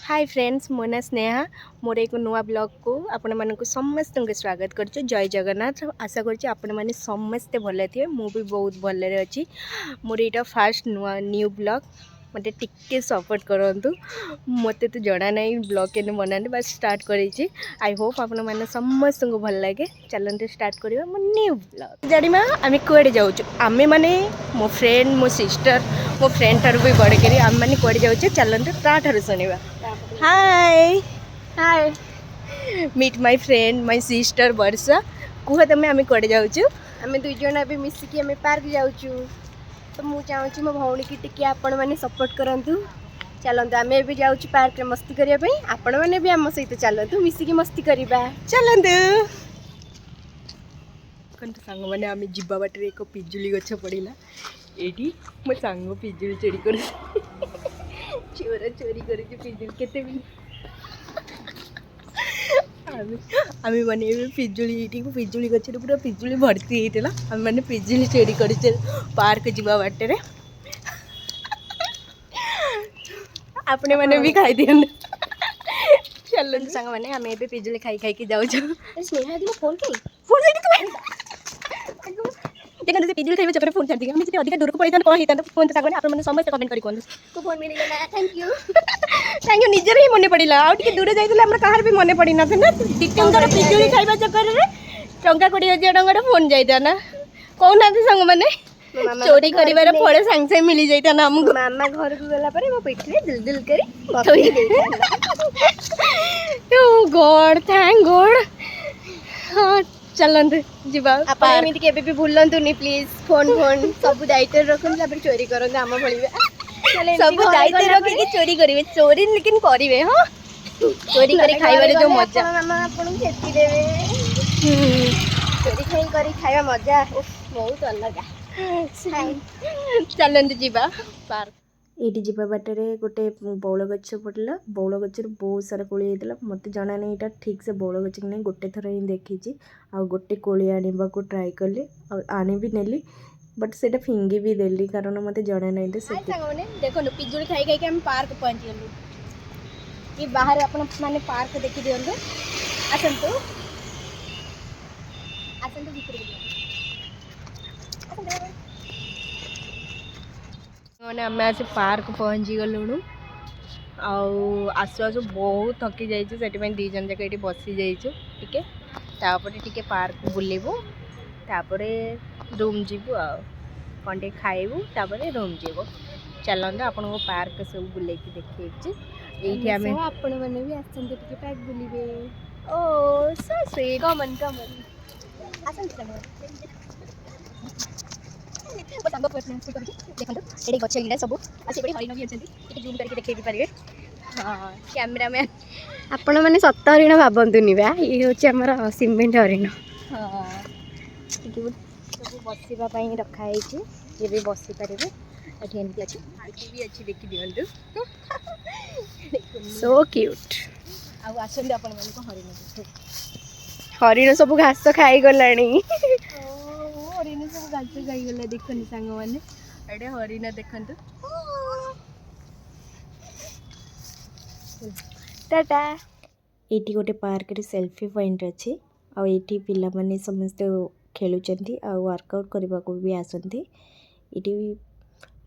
Hi friends मो ना स्नेहा मोर एक नुआ ब्लॉग को आपण मानक समस्त स्वागत करछु। जय जगन्नाथ। आशा करछि आपण माने समस्ते भले थे। मु भी बहुत भले अच्छी। मोर एटा फास्ट न्यू ब्लॉग मते टिके सपोर्ट करंतु। मते तो जणा नहीं ब्लॉग के बनाने बस स्टार्ट करेछि। आई होप आपण माने समस्त को भल लागे। चलते स्टार्ट करिवा मो न्यू ब्लॉग। जानिमा आमे कुआडे जाउछु आमे माने मो फ्रेंड मो सिस्टर मो फ्रेंड ठार भी बड़े करी आम माने कुआडे जाउछु चलते ता ठार सुनिबा। Hi hi meet my friend my sister Varsha कुह तमें आम कड़े जाऊँ आम दुई जन अभी मिसिकी आम पार्क जाऊँ तो मुझे चाहूँगी मो भौणी की टिके आपण मैंने सपोर्ट करंतु। चलते आम भी जाऊँ पार्क में मस्ती करने आपण मैंने भी आम सहित चलतु मिसिकी मस्ती करवा चलते सांग मैंने आम जीवा बाटे एक पिजुली गछ पड़ा ये मो सांग पिजुली चोरी कर चोर चोरी कर पिजुली केते आम मैंने पिजुली पिजुली गचर पूरा पिजुली भर्ती होता आम मैंने पिजुली चोरी कर पार्क जीवा बाटे आपने मैंने भी खाई दिया चलो सांग मैंने आम ए पिजुली खाई खाई जाऊँ स्नेहा दी फोन कहीं देखो से पिजुली खाइबा चक्कर फोन छाड़ दी हम जे अधिक दूर को पड़े कौन होता फोन तो आपण मैंने समस्त कमेंट करी कोन तो फोन मिल गला थैंक यू निजर ही मने पड़िला आ टिके दूर जाइतले हमरा कहार भी मने पड़ी ना ना दिटंगर पिजुली खाइबा चक्कर रे टंका 20000 टंका फोन जाइता ना कोना संग माने चोरी करिवार फळे सांग से मिली जाइता ना हमको मामा घर को गला पर मो पेटले दिल दिल करी बथई ओ गॉड थैंक गॉड हां चलते जीवा आपण एमिति केबे भी भूलंतु नी प्लीज फोन फोन सब दायित्व रखन तापर चोरी करन हम भलिबे सब दायित्व रख के चोरी करिवे चोरी लेकिन करिवे हां चोरी करी खाइबारे जो मजा मामा आपन खेती देवे चोरी खाई करी खाइबा मजा बहुत अलग चलते जीवा पार्क ये जीवा बाटर गोटे बौल गच पड़ा बौल गचर बहुत सारा कोली होता मत जना नहीं यहाँ ठीक से बौल गच नहीं गोटे थर ही देखी आ गोटे कोली आने को ट्राए कली आने भी नेली बट से फिंगी भी देली कारण मत जना नहीं देखो पिजुली खाई खाई हम पार्क पहुँची गलु ये बाहर अपन माने पार्क देखी दिंतु आसतु आसतु भितर मैंने आम आज पार्क पहुँची गलुणु आसु आसु बहुत थकी जाइए से दी जन जाक ये बसी जाइए टे पार्क बुलबू तापर रूम जीवु आंटे खाइबू तापर रूम जीवु चलते आपन को पार्क सब बुले देखिए आम आपण मैंने भी आसते टिके पार्क बुलिबे ओ सो स्वीट कमन कमन आसते देखो गछ गिड़ा सब हरिण भी अच्छे जूम करके देखे भी पारे हाँ कैमरामैन आपण मैंने सत हरिण भावतुनि बा ये हूँ आम सीमेंट हरिण हाँ सब बसवाई रखाई ये भी बसी पारे ये एमती अच्छी आंटी भी अच्छी देखी दिंतु सो क्यूट आसते आपण मान हरिण हरिण सब घास खाई गलानी हरिण सब घास खाईगला देखनी सांग मैंने एडे हरिण देखु टाटा ये गोटे पार्क रे सेल्फी पॉइंट अच्छी आठी पिला माने समस्त खेलुचंती आ वर्कआउट करने को भी आसंती ये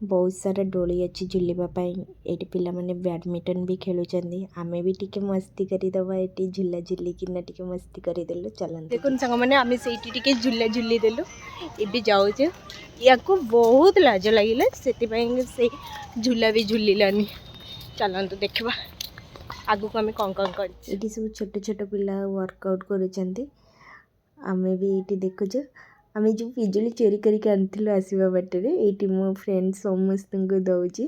बहुत सारा डोली अच्छी झुलवाई ये पिला माने बैडमिंटन भी खेलुचंती आमे भी टिके मस्ती करिदबा ये झुला झुली किना टिके मस्ती करिदेलु चलते देखो सांग मैंने आम से टिके झुला झुली देलु ये जाऊे या बहुत लाज लगे से झुला भी झुलानी चलते देखा आगु को आम कौन कौन कर सब छोट छोट पिला वर्कआउट करुँच आमे भी ये देखुच आम जो पिजुली चोरी करके आसवा बाटर ये मो फ्रेंड समस्त को दौची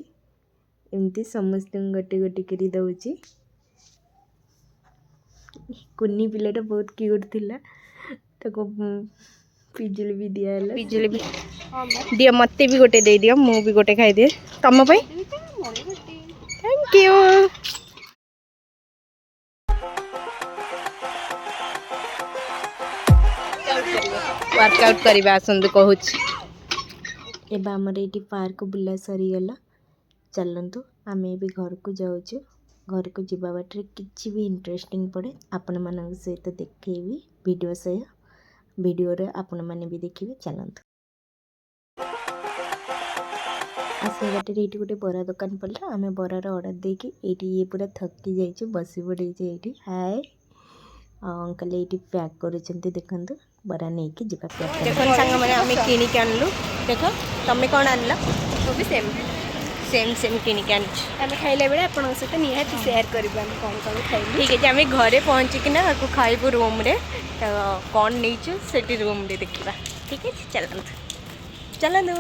एमती समस्त गोटे गोटे कर दौची कुन्नी पिलाटा बहुत क्यूट थिला ताको पिजुली भी दिया पिजुली भी दिया मत भी गोटे दे दियो मु भी गोटे खाई दिए तुम थैंक यू वर्कआउट करवा आसतु कहूँ एवं आमर ये पार्क बुला सरीगला चलतु आम भी घर को जाऊँ घर को जीवा बाटे किसी भी इंटरेस्टिंग पड़े आपण मान सहित देखी वीडियो सह वीडियो रे आपण मैंने भी देखिए चलते आसे बाटे ये गोटे बरा दुकान पड़ा आम बरार अर्डर देकी ये पूरा थकी जाइए बस पड़े ये हाय अंकल ये पैक कर देखते बरा नहीं कि जी देखो सांग मैंने आम किणिक आनलु देख तुम कौन आनल तो भी सेम सेम सेम किणिक आम खाइला बेले आप सहित निहाती सेयार करूँ कौन कौन खाइल ठीक है आम घरे पहुँचिकिना खाइबू रूम रे तो कौन नहीं से रूम रे देखा ठीक है चलतु चलतु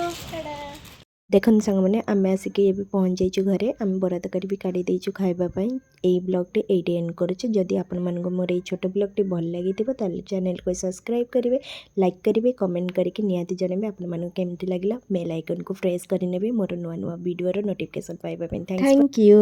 देखो सांग मैंने आम आसिक ये पहुँच जाइए घरे आम बरा तरकारी भी काढ़ी देचु खाइबापी यही ब्लॉगटे ये एंड करुच्छे जदि आपण मानक मोर ये छोट ब्लॉगटी भल लगी चैनल को सब्सक्राइब करेंगे लाइक करेंगे कमेंट करके निहाती जनइबे आपण मानक केमती लगिला बेल आइकन को प्रेस करने मोर नुआ नुआ वीडियो नोटिफिकेशन पाइबा थैंक यू।